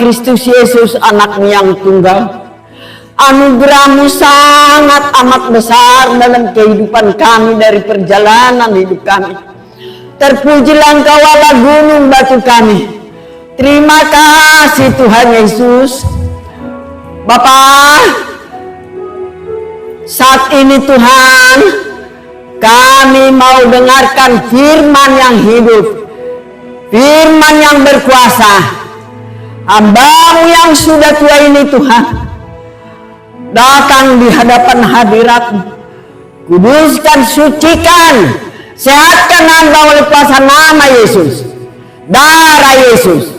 Kristus Yesus, anak-Mu yang tunggal. Anugerah-Mu sangat amat besar dalam kehidupan kami dari perjalanan hidup kami. Terpujilah Engkau Allah gunung batu kami. Terima kasih Tuhan Yesus. Bapa, saat ini Tuhan, kami mau dengarkan firman yang hidup, firman yang berkuasa. Hamba-Mu yang sudah tua ini Tuhan, datang di hadapan hadirat-Mu. Kuduskan, sucikan, sehatkan hamba oleh kuasa nama Yesus, darah Yesus.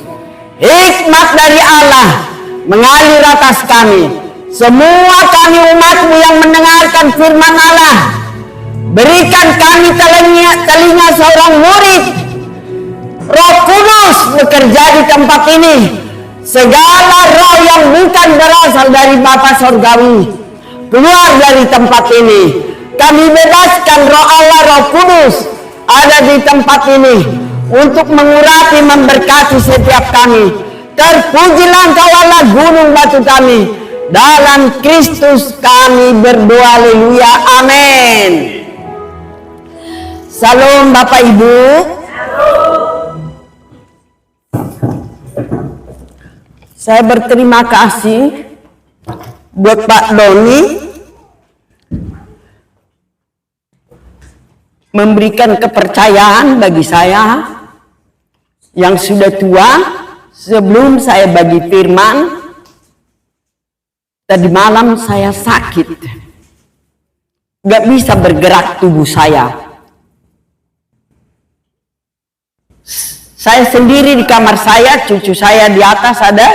Hikmat dari Allah mengalir atas kami. Semua kami umat-Mu yang mendengarkan firman Allah, berikan kami telinga seorang murid. Roh Kudus bekerja di tempat ini. Segala roh yang bukan berasal dari Bapa Sorgawi keluar dari tempat ini. Kami bebaskan roh Allah, Roh Kudus ada di tempat ini untuk mengurapi, memberkati setiap kami. Terpujilah Engkau Allah gunung batu kami. Dalam Kristus kami berdoa, haleluya, amin. Salam Bapak Ibu. Saya berterima kasih buat Pak Doni memberikan kepercayaan bagi saya yang sudah tua. Sebelum saya bagi firman, tadi malam saya sakit, gak bisa bergerak tubuh saya. Saya sendiri di kamar saya, cucu saya di atas ada,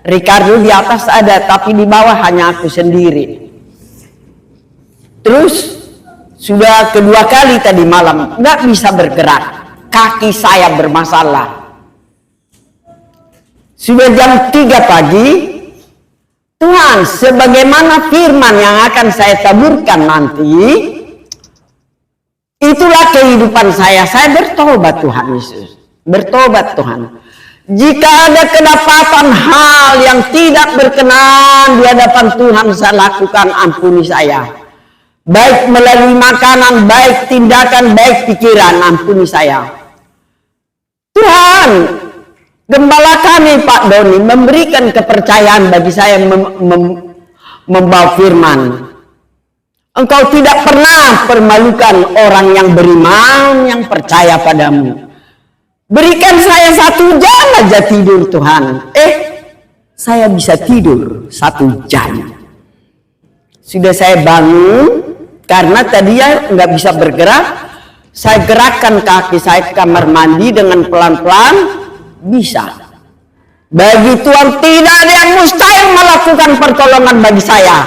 Ricardo di atas ada, tapi di bawah hanya aku sendiri. Terus sudah kedua kali tadi malam gak bisa bergerak, kaki saya bermasalah. Sudah jam 3 pagi, Tuhan, sebagaimana firman yang akan saya taburkan nanti, itulah kehidupan saya. Saya bertobat Tuhan Yesus. Bertobat Tuhan. Jika ada kedapatan hal yang tidak berkenan di hadapan Tuhan, saya lakukan, ampuni saya. Baik melalui makanan, baik tindakan, baik pikiran, ampuni saya. Tuhan, Gembala kami Pak Doni memberikan kepercayaan bagi saya membawa firman. Engkau tidak pernah permalukan orang yang beriman, yang percaya padamu. Berikan saya 1 jam aja tidur Tuhan. Saya bisa tidur 1 jam. Sudah saya bangun, karena tadi ya nggak bisa bergerak. Saya gerakkan kaki saya ke kamar mandi dengan pelan-pelan. Bisa. Bagi Tuhan tidak ada yang mustahil melakukan pertolongan bagi saya.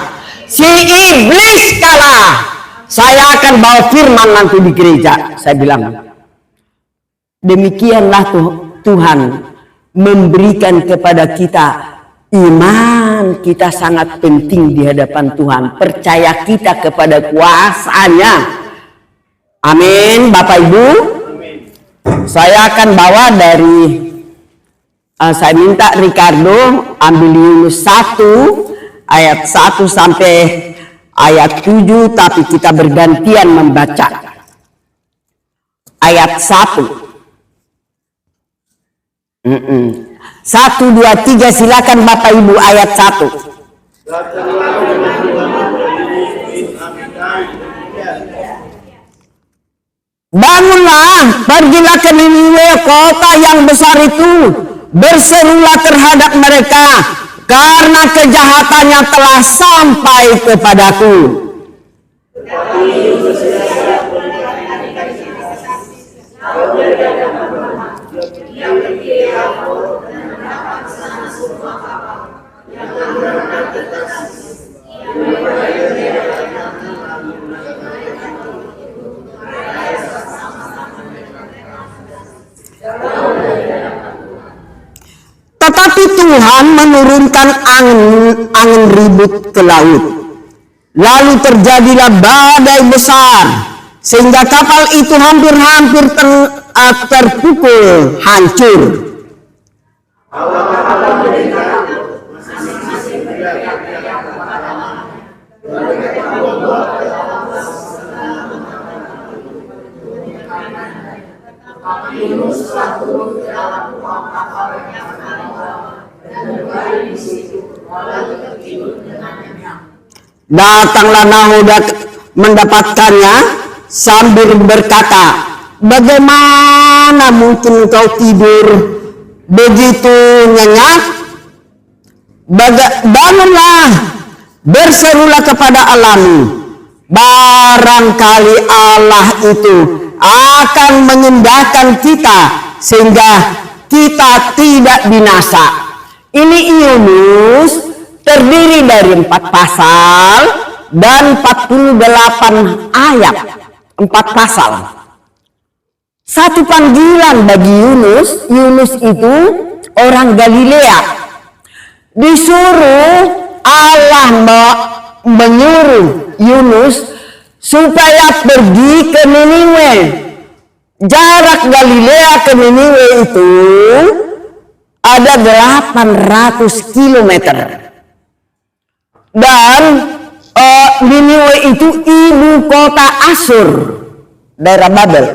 Si iblis kalah. Saya akan bawa firman nanti di gereja. Saya bilang, demikianlah Tuhan memberikan kepada kita iman. Kita sangat penting di hadapan Tuhan. Percaya kita kepada kuasa-Nya. Amin Bapak Ibu. Saya akan bawa dari saya minta Ricardo ambil Yunus 1 ayat 1 sampai ayat 7, tapi kita bergantian membaca. Ayat 1. 1, 2, 3, silakan Bapak Ibu, ayat 1. Bangunlah, pergilah ke Niniwe, kota yang besar itu. Berserulah terhadap mereka, karena kejahatannya telah sampai kepadaku. Tetapi Tuhan menurunkan angin ribut ke laut. Lalu terjadilah badai besar, sehingga kapal itu hampir-hampir terpukul hancur. Datanglah Nahoda mendapatkannya sambil berkata, bagaimana mungkin kau tidur begitu nyenyak? Bangunlah, berserulah kepada Allahmu. Barangkali Allah itu akan menyindahkan kita sehingga kita tidak binasa. Ini Yunus terdiri dari 4 pasal dan 48 ayat. 4 pasal. Satu panggilan bagi Yunus. Yunus itu orang Galilea. Disuruh Allah menyuruh Yunus supaya pergi ke Niniwe. Jarak Galilea ke Niniwe itu ada 800 kilometer. Dan Niniwe itu ibu kota Asyur, daerah Babel.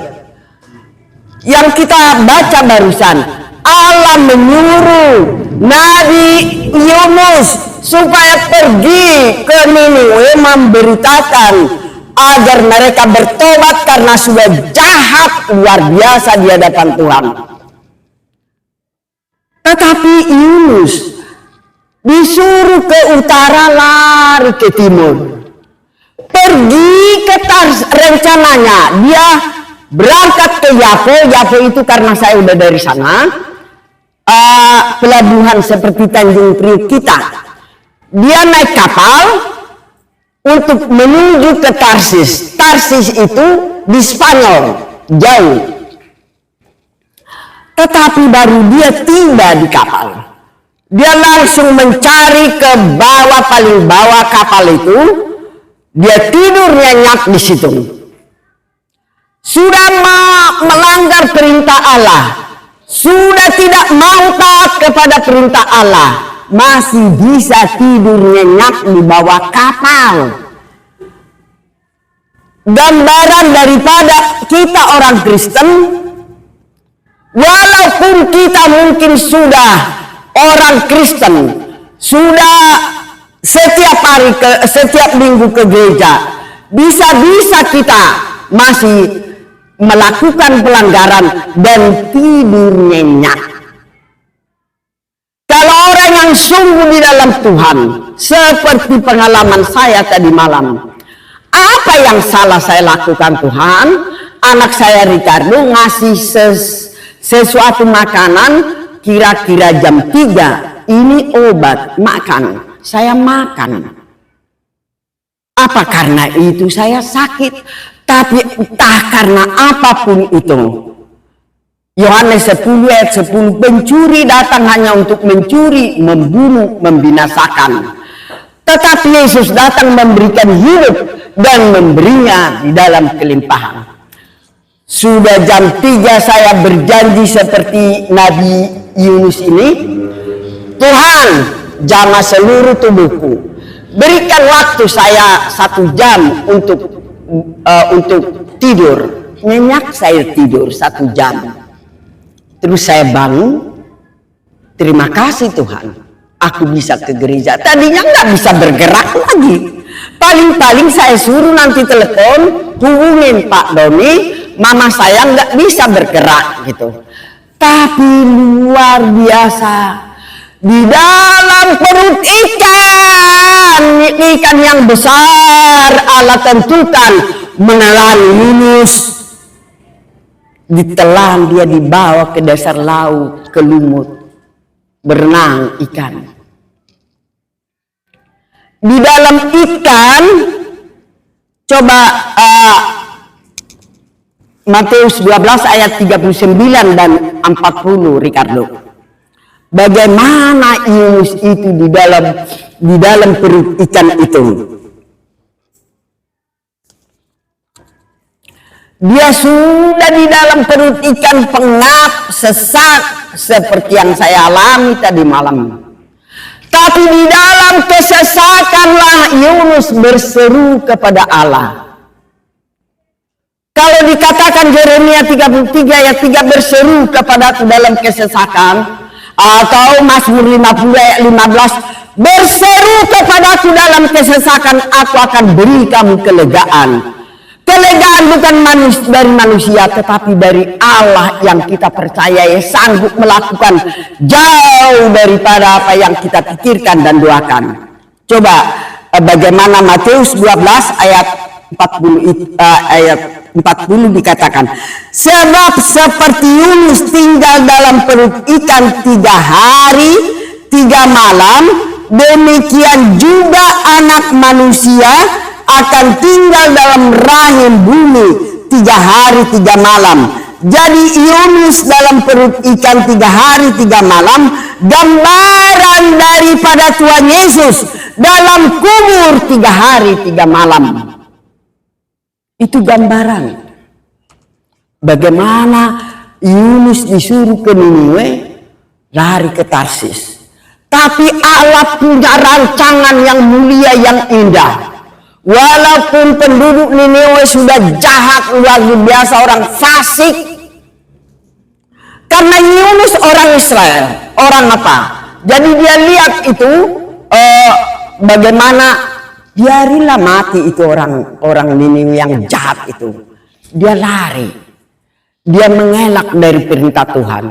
Yang kita baca barusan, Allah menyuruh Nabi Yunus supaya pergi ke Niniwe memberitakan agar mereka bertobat karena sudah jahat luar biasa di hadapan Tuhan. Tetapi Yunus disuruh ke utara, lari ke timur, pergi ke rencananya dia berangkat ke Yapo. Yapo itu karena saya udah dari sana, pelabuhan seperti Tanjung Priok kita. Dia naik kapal untuk menuju ke Tarsis. Tarsis itu di Spanyol, jauh. Tetapi baru dia tiba di kapal, dia langsung mencari ke bawah, paling bawah kapal itu. Dia tidur nyenyak di situ. Sudah melanggar perintah Allah, sudah tidak mau taat kepada perintah Allah, masih bisa tidur nyenyak di bawah kapal. Gambaran daripada kita orang Kristen, walaupun kita mungkin sudah orang Kristen, sudah setiap minggu ke gereja, bisa-bisa kita masih melakukan pelanggaran dan tidur nyenyak. Kalau orang yang sungguh di dalam Tuhan, seperti pengalaman saya tadi malam, apa yang salah saya lakukan Tuhan? Anak saya Ricardo ngasih sesuatu makanan kira-kira jam 3. Ini obat, makan. Saya makan. Apa karena itu saya sakit? Tapi entah karena apapun itu. Yohanes 10 ayat 10, pencuri datang hanya untuk mencuri, membunuh, membinasakan. Tetapi Yesus datang memberikan hidup dan memberinya di dalam kelimpahan. Sudah jam 3 saya berjanji seperti Nabi Yunus ini, Tuhan, jamah seluruh tubuhku, berikan waktu saya 1 jam untuk tidur. Nyenyak saya tidur 1 jam. Terus saya bangun, terima kasih Tuhan, aku bisa ke gereja. Tadinya nggak bisa bergerak lagi. Paling-paling saya suruh nanti telepon, hubungin Pak Doni, mama saya nggak bisa bergerak gitu. Tapi luar biasa, di dalam perut ikan yang besar Allah tentukan menelan Yunus. Ditelan, dia dibawa ke dasar laut, ke lumut, berenang ikan. Di dalam ikan, coba Matius 12 ayat 39 dan 40, Ricardo. Bagaimana Yunus itu di dalam perut ikan itu? Dia sudah di dalam perut ikan, pengap, sesak seperti yang saya alami tadi malam. Tapi di dalam kesesakanlah Yunus berseru kepada Allah. Kalau dikatakan Yeremia 33 ayat 3 berseru kepada dalam kesesakan, Atau Mazmur 50 ayat 15, berseru kepadaku dalam kesesakan, aku akan beri kamu kelegaan. Kelegaan bukan dari manusia, tetapi dari Allah yang kita percayai sanggup melakukan jauh daripada apa yang kita pikirkan dan doakan. Coba bagaimana Matius 12 ayat 40 dikatakan, sebab seperti Yunus tinggal dalam perut ikan 3 hari 3 malam, demikian juga Anak Manusia akan tinggal dalam rahim bumi 3 hari 3 malam. Jadi Yunus dalam perut ikan 3 hari 3 malam gambaran daripada Tuhan Yesus dalam kubur 3 hari 3 malam. Itu gambaran bagaimana Yunus disuruh ke Niniwe, lari ke Tarsis. Tapi Allah punya rancangan yang mulia, yang indah. Walaupun penduduk Niniwe sudah jahat luar biasa, orang fasik. Karena Yunus orang Israel, orang apa? Jadi dia lihat itu bagaimana biarilah mati itu orang Niniwe yang jahat itu. Dia lari. Dia mengelak dari perintah Tuhan.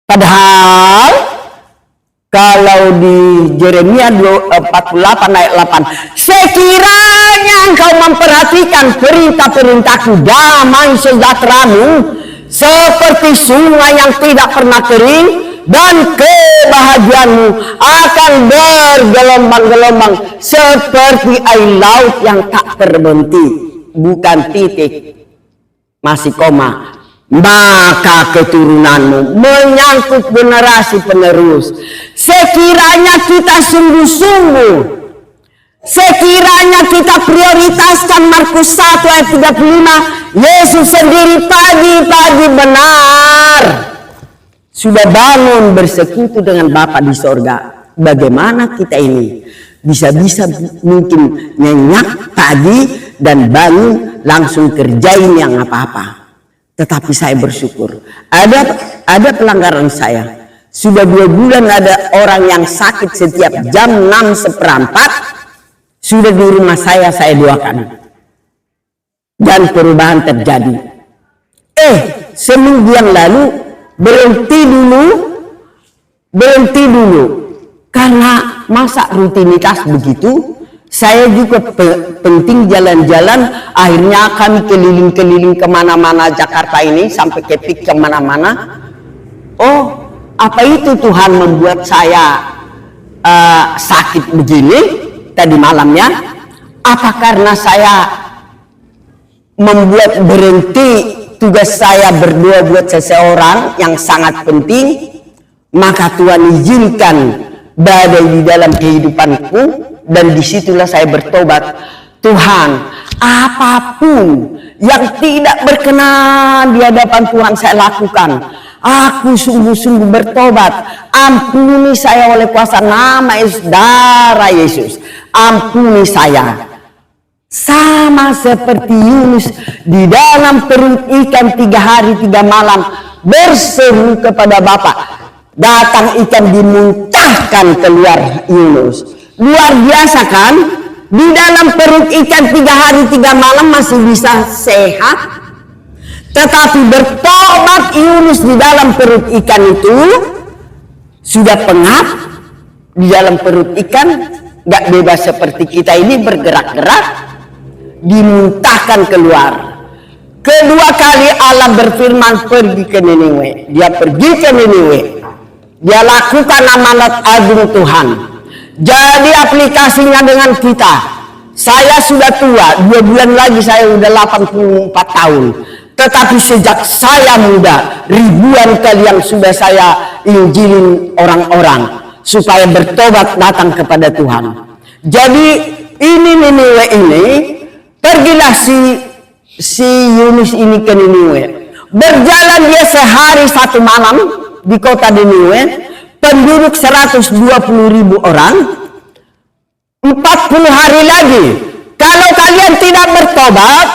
Padahal kalau di Yeremia 48 ayat 8, sekiranya engkau memperhatikan perintah-perintahku, damai sejahteramu seperti sungai yang tidak pernah kering, dan kebahagiaanmu akan bergelombang-gelombang seperti air laut yang tak berhenti, bukan titik, masih koma. Maka keturunanmu menyangkut generasi penerus. Sekiranya kita sungguh-sungguh, sekiranya kita prioritaskan Markus 1 ayat 35, Yesus sendiri pagi-pagi benar sudah bangun bersekutu dengan Bapa di sorga. Bagaimana kita ini bisa-bisa mungkin nyenyak pagi dan bangun langsung kerjain yang apa-apa. Tetapi saya bersyukur ada pelanggaran saya. Sudah 2 bulan ada orang yang sakit setiap jam 6:04. Sudah di rumah saya doakan. Dan perubahan terjadi. Seminggu yang lalu berhenti dulu. Karena masa rutinitas begitu. Saya juga penting jalan-jalan, akhirnya kami keliling-keliling kemana-mana Jakarta ini, sampai kepik kemana-mana. Oh, apa itu Tuhan membuat saya sakit begini tadi malamnya? Apa karena saya membuat berhenti tugas saya berdoa buat seseorang yang sangat penting? Maka Tuhan izinkan badai di dalam kehidupanku. Dan disitulah saya bertobat. Tuhan, apapun yang tidak berkenan di hadapan Tuhan saya lakukan. Aku sungguh-sungguh bertobat. Ampuni saya oleh kuasa nama Yesus, darah Yesus. Ampuni saya. Sama seperti Yunus di dalam perut ikan 3 hari 3 malam berseru kepada Bapa. Datang ikan dimuntahkan keluar Yunus. Luar biasa kan? Di dalam perut ikan 3 hari 3 malam masih bisa sehat. Tetapi bertobat Yunus di dalam perut ikan itu sudah pengap. Di dalam perut ikan gak bebas seperti kita ini bergerak-gerak, dimuntahkan keluar. Kedua kali Allah berfirman pergi ke Niniwe. Dia pergi ke Niniwe. Dia lakukan amanat agung Tuhan. Jadi aplikasinya dengan kita. Saya sudah tua, 2 bulan lagi saya sudah 84 tahun. Tetapi sejak saya muda, ribuan kali yang sudah saya injilin orang-orang supaya bertobat datang kepada Tuhan. Jadi ini Niniwe ini, pergilah si Yunus ini ke Niniwe. Berjalan dia sehari 1 malam di kota Niniwe. Penduduk 120.000 orang, 40 hari lagi. Kalau kalian tidak bertobat,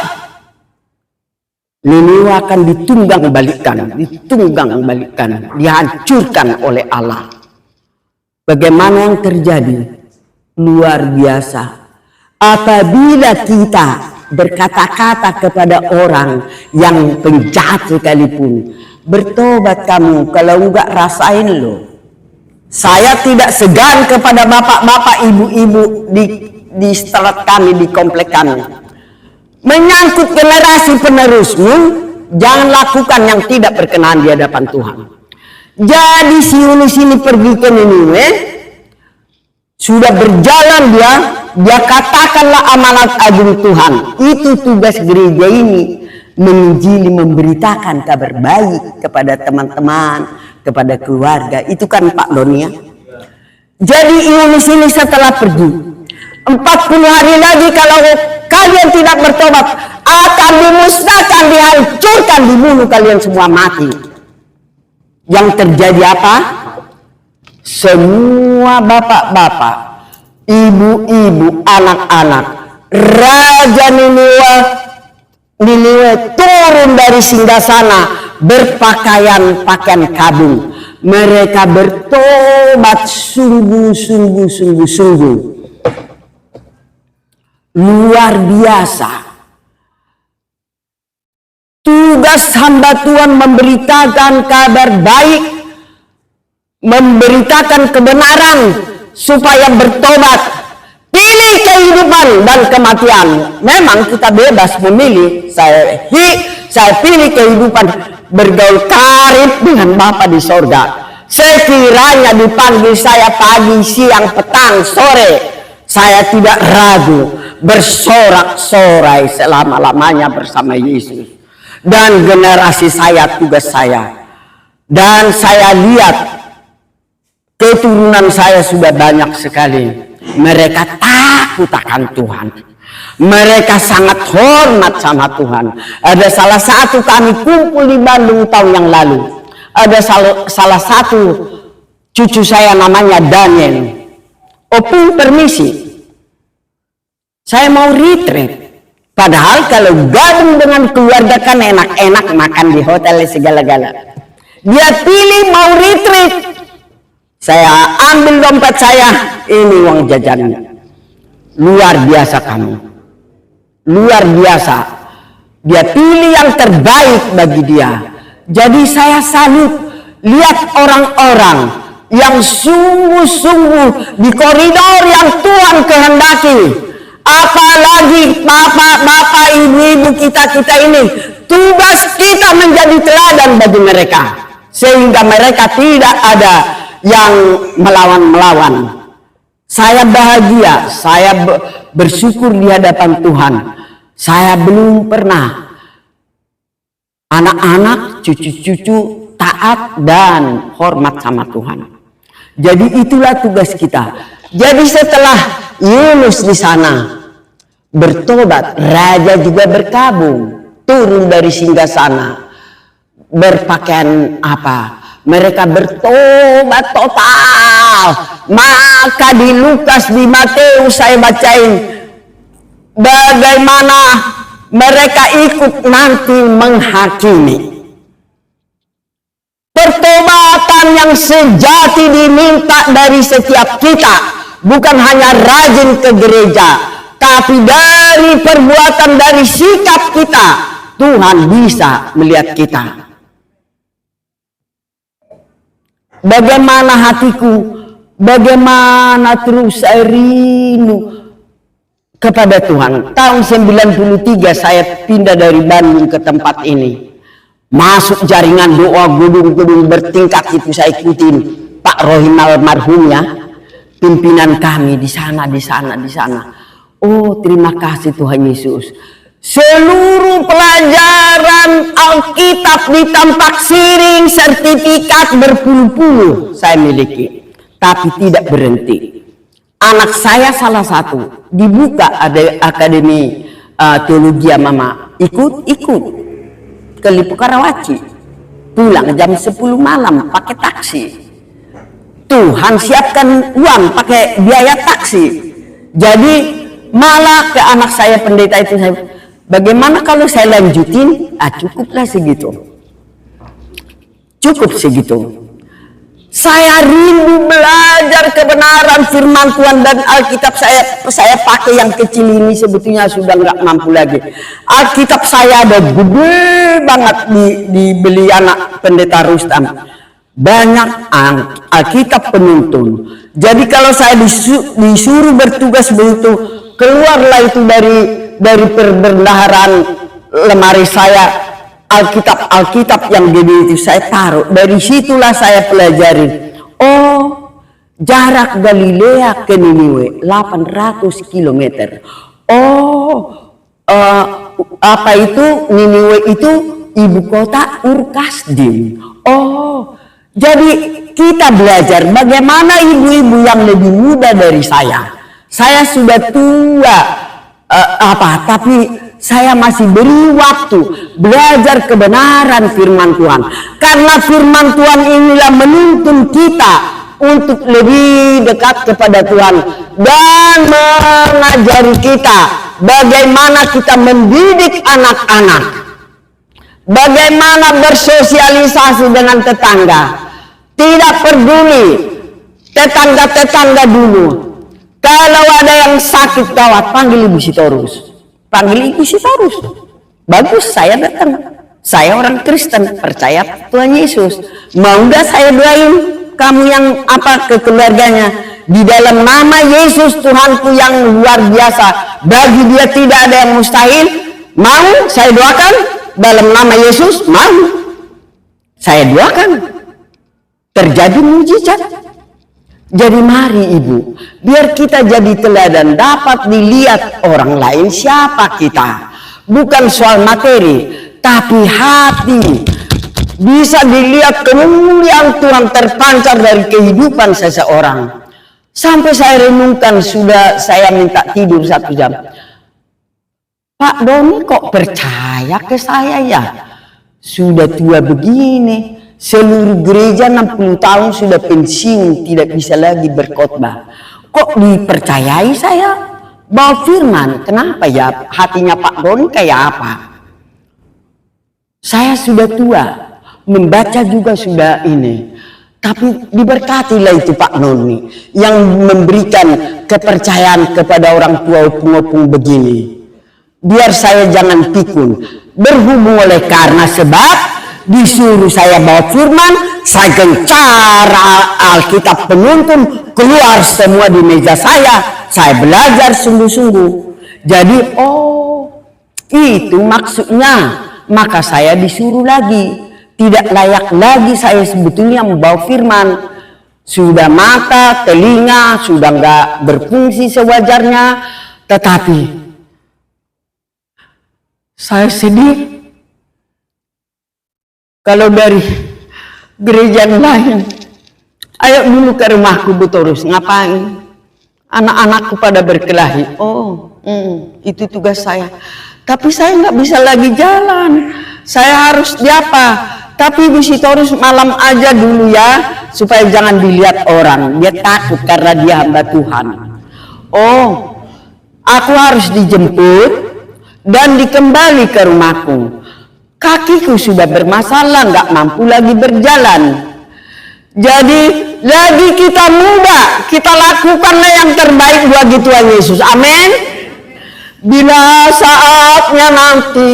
Niniwe akan ditunggang balikkan, dihancurkan oleh Allah. Bagaimana yang terjadi? Luar biasa. Apabila kita berkata-kata kepada orang yang penjahat sekalipun, bertobat kamu, kalau enggak rasain lo. Saya tidak segan kepada bapak-bapak, ibu-ibu di setelah kami, di komplek kami. Menyangkut generasi penerusmu, jangan lakukan yang tidak berkenan di hadapan Tuhan. Jadi si Yunus ini pergi ke Niniwe, sudah berjalan dia katakanlah amanat agung Tuhan. Itu tugas gereja ini, menginjili, memberitakan kabar baik kepada teman-teman, kepada keluarga. Itu kan Pak Doni ya. Jadi Yunus ini setelah pergi 40 hari lagi, kalau kalian tidak bertobat, akan dimusnahkan, dihancurkan, dibunuh, kalian semua mati. Yang terjadi apa? Semua bapak-bapak, ibu-ibu, anak-anak, Raja Niniwe turun dari singgasana berpakaian pakaian kabung. Mereka bertobat sungguh. Luar biasa. Tugas hamba Tuhan memberitakan kabar baik, memberitakan kebenaran supaya bertobat. Pilih kehidupan dan kematian. Memang kita bebas memilih. Saya pilih kehidupan, bergaul karib dengan Bapa di sorga. Sekiranya dipanggil saya pagi, siang, petang, sore, saya tidak ragu bersorak-sorai selama-lamanya bersama Yesus. Dan generasi saya, tugas saya. Dan saya lihat keturunan saya sudah banyak sekali. Mereka takut akan Tuhan. Mereka sangat hormat sama Tuhan. Ada salah satu kami kumpul di Bandung tahun yang lalu. Ada salah satu cucu saya namanya Daniel. Opung permisi, saya mau retreat. Padahal kalau gabung dengan keluarga kan enak-enak makan di hotel segala-gala. Dia pilih mau retreat. Saya ambil dompet saya, ini uang jajannya. Luar biasa kamu. Luar biasa. Dia pilih yang terbaik bagi dia. Jadi saya salut lihat orang-orang yang sungguh-sungguh di koridor yang Tuhan kehendaki. Apalagi bapak-bapak, ibu-ibu kita ini, tugas kita menjadi teladan bagi mereka. Sehingga mereka tidak ada yang melawan-melawan. Saya bahagia, saya bersyukur di hadapan Tuhan. Saya belum pernah anak-anak, cucu-cucu taat dan hormat sama Tuhan. Jadi itulah tugas kita. Jadi setelah Yunus di sana bertobat, raja juga berkabung, turun dari singgasana, berpakaian apa? Mereka bertobat total. Maka di Lukas, di Matius saya bacain bagaimana mereka ikut nanti menghakimi. Pertobatan yang sejati diminta dari setiap kita, bukan hanya rajin ke gereja, tapi dari perbuatan, dari sikap kita, Tuhan bisa melihat kita. Bagaimana hatiku, bagaimana terus saya rindu kepada Tuhan. Tahun 93 saya pindah dari Bandung ke tempat ini. Masuk jaringan doa gedung-gedung bertingkat itu saya ikutin. Pak Rohim almarhumnya, pimpinan kami di sana. Oh, terima kasih Tuhan Yesus. Seluruh pelajaran Alkitab di tampak siring, sertifikat berpuluh-puluh saya miliki. Tapi tidak berhenti. Anak saya salah satu dibuka ada akademi teologi mama, ikut ke Lipo Karawaci, pulang jam 10 malam pakai taksi. Tuhan siapkan uang pakai biaya taksi. Jadi malah ke anak saya pendeta itu, saya Bagaimana kalau saya lanjutin? Cukuplah segitu. Cukup segitu. Saya rindu belajar kebenaran firman Tuhan dan Alkitab. Saya pakai yang kecil ini sebetulnya sudah nggak mampu lagi. Alkitab saya ada gede banget dibeli anak pendeta Rustam. Banyak Alkitab penuntun. Jadi kalau saya disuruh bertugas begitu, keluarlah itu dari perbendaharaan lemari saya. Alkitab yang gede itu saya taruh. Dari situlah saya pelajari. Oh, jarak Galilea ke Niniwe 800 km. Oh, apa itu Niniwe itu ibu kota Ur-Kasdim. Oh, jadi kita belajar bagaimana ibu-ibu yang lebih muda dari saya. Saya sudah tua, tapi saya masih beri waktu belajar kebenaran firman Tuhan. Karena firman Tuhan inilah menuntun kita untuk lebih dekat kepada Tuhan dan mengajari kita bagaimana kita mendidik anak-anak, bagaimana bersosialisasi dengan tetangga. Tidak peduli tetangga-tetangga dulu. Kalau ada yang sakit gawat, panggil Ibu Sitorus. Panggil Ibu Sitorus. Bagus, saya datang. Saya orang Kristen, percaya Tuhan Yesus. Mau nggak saya doain kamu yang ke keluarganya? Di dalam nama Yesus Tuhanku yang luar biasa, bagi Dia tidak ada yang mustahil. Mau saya doakan dalam nama Yesus? Mau saya doakan terjadi mujizat. Jadi mari Ibu, biar kita jadi teladan, dapat dilihat orang lain siapa kita. Bukan soal materi, tapi hati. Bisa dilihat kemuliaan Tuhan terpancar dari kehidupan seseorang. Sampai saya renungkan, sudah saya minta tidur 1 jam. Pak Doni kok percaya ke saya ya? Sudah tua begini. Seluruh gereja 60 tahun sudah pensiun, tidak bisa lagi berkhotbah. Kok dipercayai saya bawa firman? Kenapa ya? Hatinya Pak Doni kayak apa? Saya sudah tua, membaca juga sudah ini. Tapi diberkatilah itu Pak Doni yang memberikan kepercayaan kepada orang tua opung-opung begini. Biar saya jangan pikun. Berhubung oleh karena sebab disuruh saya bawa firman, saya gencar Alkitab penuntun, keluar semua di meja saya belajar sungguh-sungguh. Jadi itu maksudnya, maka saya disuruh lagi. Tidak layak lagi saya sebetulnya membawa firman. Sudah mata, telinga, sudah nggak berfungsi sewajarnya, tetapi saya sedih. Kalau dari gereja lain, ayo dulu ke rumahku Bu Torus, ngapain? Anak-anakku pada berkelahi. Itu tugas saya. Tapi saya nggak bisa lagi jalan. Saya harus diapa? Tapi Bu Sitorus malam aja dulu ya, supaya jangan dilihat orang. Dia takut karena dia hamba Tuhan. Aku harus dijemput dan dikembali ke rumahku. Kakiku sudah bermasalah, nggak mampu lagi berjalan. Jadi lagi kita muda, kita lakukanlah yang terbaik bagi Tuhan Yesus. Amin. Bila saatnya nanti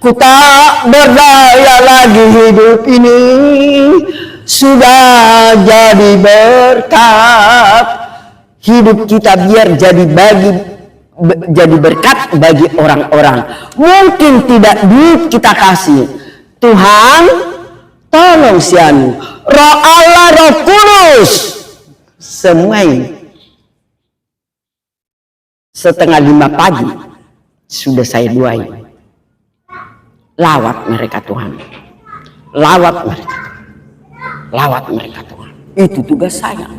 ku tak berdaya lagi hidup ini, sudah jadi berkat. Hidup kita biar jadi berkat bagi orang-orang. Mungkin tidak duit kita kasih. Tuhan tolong sianu. Roh Allah, Roh Kudus. Semua ini. 4:30 pagi sudah saya doain. Lawat mereka Tuhan. Lawat mereka. Lawat mereka Tuhan. Itu tugas saya.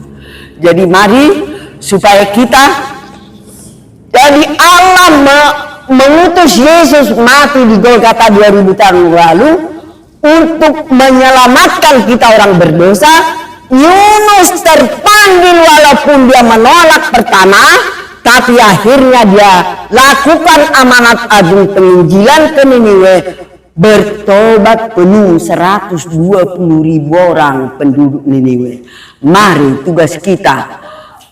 Jadi mari supaya kita, jadi Allah mengutus Yesus mati di Golgota 2000 tahun lalu untuk menyelamatkan kita orang berdosa. Yunus terpanggil walaupun dia menolak pertama, Tapi akhirnya dia lakukan amanat agung penginjilan ke Niniwe, bertobat penuh 120.000 orang penduduk Niniwe. Mari tugas kita,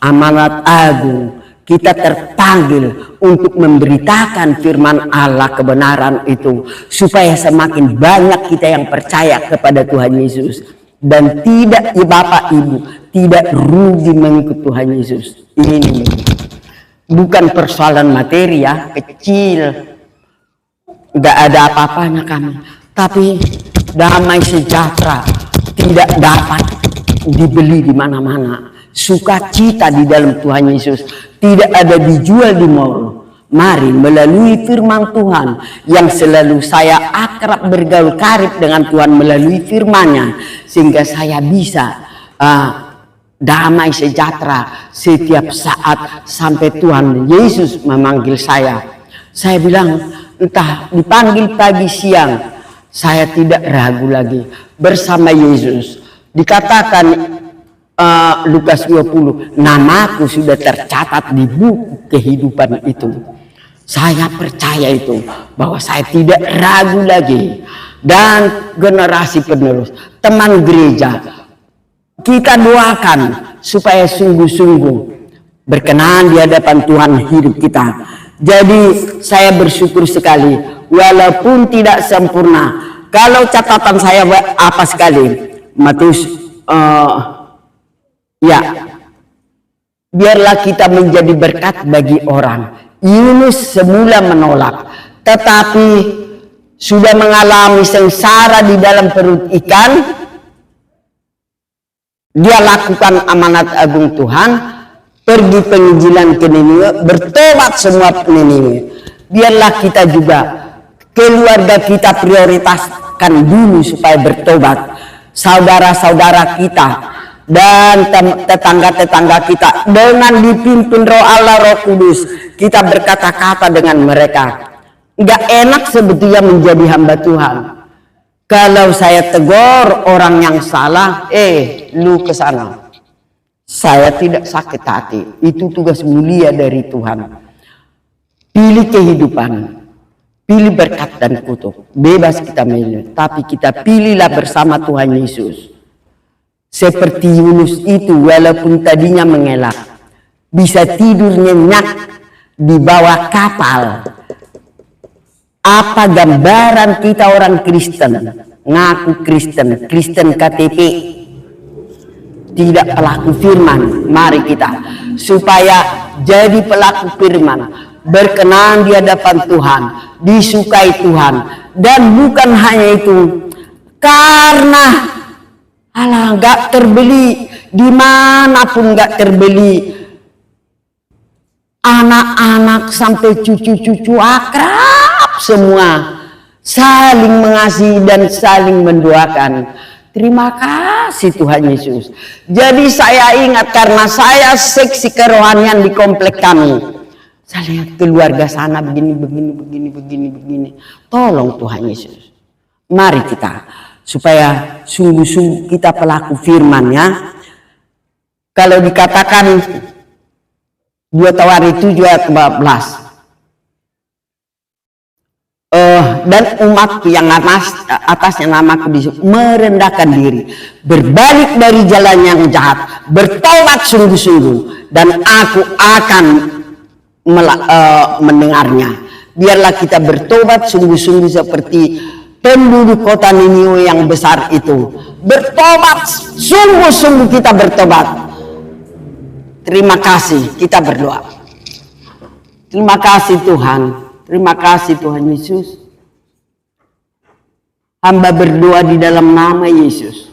amanat agung, kita terpanggil untuk memberitakan firman Allah, kebenaran itu, supaya semakin banyak kita yang percaya kepada Tuhan Yesus. Dan tidak, Bapak Ibu, tidak rugi mengikut Tuhan Yesus. Ini bukan persoalan materi ya, kecil, gak ada apa-apanya kami, tapi damai sejahtera tidak dapat dibeli di mana-mana. Sukacita di dalam Tuhan Yesus tidak ada dijual di mall. Mari melalui firman Tuhan yang selalu saya akrab bergaul karib dengan Tuhan melalui firman-Nya, sehingga saya bisa damai sejahtera setiap saat sampai Tuhan Yesus memanggil saya. Saya bilang, entah dipanggil pagi siang, saya tidak ragu lagi bersama Yesus. Dikatakan Lukas 20, namaku sudah tercatat di buku kehidupan itu. Saya percaya itu, bahwa saya tidak ragu lagi. Dan generasi penerus, teman gereja, kita doakan supaya sungguh-sungguh berkenan di hadapan Tuhan hidup kita. Jadi saya bersyukur sekali, walaupun tidak sempurna. Kalau catatan saya apa sekali, Matius, ya, biarlah kita menjadi berkat bagi orang. Yunus semula menolak, tetapi sudah mengalami sengsara di dalam perut ikan. Dia lakukan amanat agung Tuhan, pergi penginjilan ke Niniwe, bertobat semua Niniwe. Biarlah kita juga, keluarga kita prioritaskan dulu supaya bertobat. Saudara-saudara kita dan tetangga-tetangga kita, dengan dipimpin Roh Allah, Roh Kudus, kita berkata-kata dengan mereka. Gak enak sebetulnya menjadi hamba Tuhan. Kalau saya tegur orang yang salah, lu ke sana. Saya tidak sakit hati. Itu tugas mulia dari Tuhan. Pilih kehidupan, pilih berkat dan kutuk. Bebas kita milih, tapi kita pilihlah bersama Tuhan Yesus. Seperti Yunus itu, walaupun tadinya mengelak, bisa tidur nyenyak di bawah kapal. Apa gambaran kita orang Kristen, ngaku Kristen, Kristen KTP, tidak pelaku firman. Mari kita supaya jadi pelaku firman, berkenan di hadapan Tuhan, disukai Tuhan. Dan bukan hanya itu, karena gak terbeli, dimanapun gak terbeli, anak-anak sampai cucu-cucu akrab semua saling mengasihi dan saling mendoakan. Terima kasih Tuhan Yesus. Jadi saya ingat, karena saya seksi kerohanian di komplek kami, saya lihat keluarga sana begini. Tolong Tuhan Yesus. Mari kita, supaya sungguh-sungguh kita pelaku firman-Nya. Kalau dikatakan 2 Tawari 7 ayat 14, dan umatku yang atasnya namaku disebut, merendahkan diri, berbalik dari jalan yang jahat, bertobat sungguh-sungguh, dan aku akan mendengarnya. Biarlah kita bertobat sungguh-sungguh seperti penduduk kota Niniwe yang besar itu. Bertobat, sungguh-sungguh kita bertobat. Terima kasih, kita berdoa. Terima kasih Tuhan. Terima kasih Tuhan Yesus. Hamba berdoa di dalam nama Yesus.